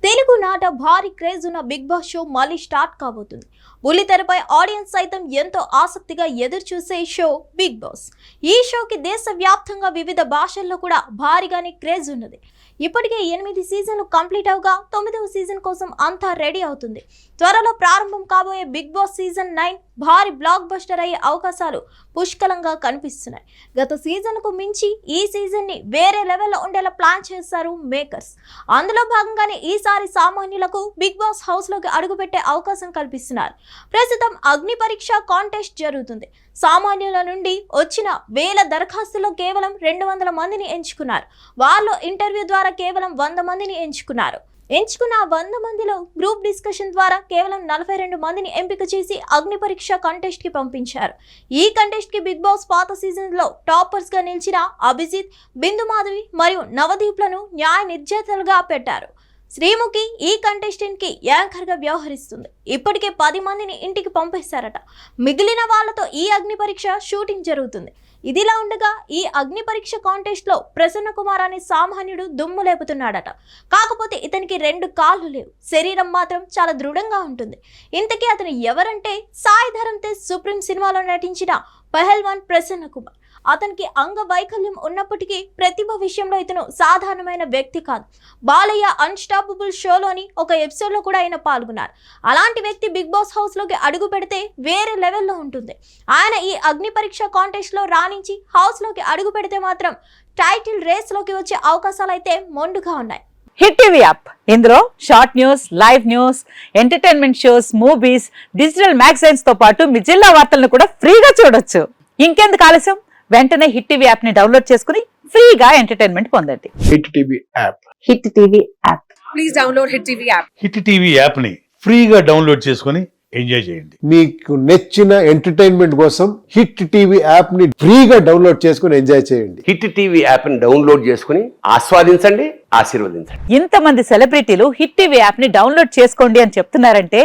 తెలుగు నాట భారీ క్రేజ్ ఉన్న బిగ్ బాస్ షో మళ్ళీ స్టార్ట్ కాబోతుంది. బుల్లితెరపై ఆడియన్స్ సైతం ఎంతో ఆసక్తిగా ఎదురు చూసే షో బిగ్ బాస్. ఈ షోకి దేశవ్యాప్తంగా వివిధ భాషల్లో కూడా భారీగానే క్రేజ్ ఉన్నది. ఇప్పటికే 8 సీజన్లు కంప్లీట్ అవగా 9వ సీజన్ కోసం అంతా రెడీ అవుతుంది. త్వరలో ప్రారంభం కాబోయే బిగ్ బాస్ సీజన్ 9 భారీ బ్లాక్ బస్టర్ అయ్యే అవకాశాలు పుష్కలంగా కనిపిస్తున్నాయి. గత సీజన్కు మించి ఈ సీజన్ని వేరే లెవెల్లో ఉండేలా ప్లాన్ చేశారు మేకర్స్. అందులో భాగంగానే ఈసారి సామాన్యులకు బిగ్ బాస్ హౌస్లోకి అడుగుపెట్టే అవకాశం కల్పిస్తున్నారు. ప్రస్తుతం అగ్ని పరీక్ష కాంటెస్ట్ జరుగుతుంది. సామాన్యుల నుండి వచ్చిన వేల దరఖాస్తుల్లో కేవలం 200 మందిని ఎంచుకున్నారు. వారిలో ఇంటర్వ్యూ ద్వారా కేవలం 100 మందిని ఎంచుకున్న 100 మందిలో గ్రూప్ డిస్కషన్ ద్వారా కేవలం 42 మందిని ఎంపిక చేసి అగ్ని పరీక్ష కంటెస్ట్ కి పంపించారు. ఈ కంటెస్ట్ కి బిగ్ బాస్ పాత సీజన్ లో టాపర్స్ గా నిలిచిన అభిజిత్, బిందు మాధవి మరియు నవదీప్లను న్యాయ నిర్దేశకులుగా పెట్టారు. శ్రీముఖి ఈ కంటెస్టెంట్ కి యాంకర్ గా వ్యవహరిస్తుంది. ఇప్పటికే 10 మందిని ఇంటికి పంపేశారట. మిగిలిన వాళ్లతో ఈ అగ్ని పరీక్ష షూటింగ్ జరుగుతుంది. ఇదిలా ఉండగా ఈ అగ్ని పరీక్ష కాంటెస్ట్ లో ప్రసన్న కుమార్ అనే సామాన్యుడు దుమ్ము లేపుతున్నాడట. కాకపోతే ఇతనికి 2 కాళ్ళు లేవు, శరీరం మాత్రం చాలా దృఢంగా ఉంటుంది. ఇంతకీ అతను ఎవరంటే సాయి ధరమ్ తేజ్ సుప్రీం సినిమాలో నటించిన పహల్వాన్ ప్రసన్న కుమార్. అతనికి అంగవైకల్యం ఉన్నప్పటికీ ప్రతిభ విషయంలో ఇతను సాధారణమైన వ్యక్తి కాదు. బాలయ్య అన్స్టాపబుల్ షోలోని ఒక ఎపిసోడ్లో కూడా ఆయన పాల్గొన్నారు. అలాంటి వ్యక్తి బిగ్ బాస్ హౌస్లోకి అడుగు పెడితే వేరే లెవెల్లో ఉంటుంది. ఆయన ఈ అగ్ని పరీక్ష కాంటెస్ట్లో రాణించి హౌస్లోకి అడుగు పెడితే మాత్రం టైటిల్ రేస్లోకి వచ్చే అవకాశాలు అయితే మొండుగా ఉన్నాయి. హిట్ టీవీ యాప్, ఇందులో short news, live news, entertainment shows, movies, digital magazines తో పాటు మీ జిల్లా వార్తలను కూడా ఫ్రీగా చూడొచ్చు. ఇంకెందుకు ఆలస్యం, వెంటనే హిట్ టీవీ యాప్ ని డౌన్లోడ్ చేసుకుని ఫ్రీగా ఎంటర్టైన్మెంట్ పొందండి. Hit TV app. Hit TV app. Please download hit TV app. Hit TV app ని ఫ్రీగా డౌన్లోడ్ చేసుకుని ఎంజాయ్ చేయండి. మీకు నచ్చిన ఎంటర్టైన్మెంట్ కోసం హిట్ టీవీ యాప్ ని ఫ్రీగా డౌన్లోడ్ చేసుకుని ఎంజాయ్ చేయండి. హిట్ టీవీ యాప్ ని డౌన్లోడ్ చేసుకుని ఆస్వాదించండి, ఆశీర్వదించండి. ఇంతమంది సెలబ్రిటీలు హిట్ టీవీ యాప్ ని డౌన్లోడ్ చేసుకోండి అని చెప్తున్నారంటే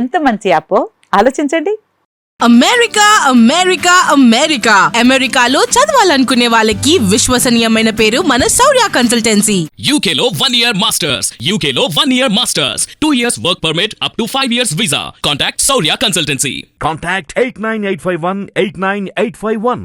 ఎంత మంచి యాప్ ఆలోచించండి. అమెరికా అమెరికా అమెరికా అమెరికాలో చదవాలనుకునే వాళ్ళకి విశ్వసనీయమైన పేరు మన శౌర్య కన్సల్టెన్సీ. UK లో 1 year masters. UK లో 1 year masters. 2 years work permit up to 5 years visa. Contact Saurya Consultancy. Contact 89851 89851.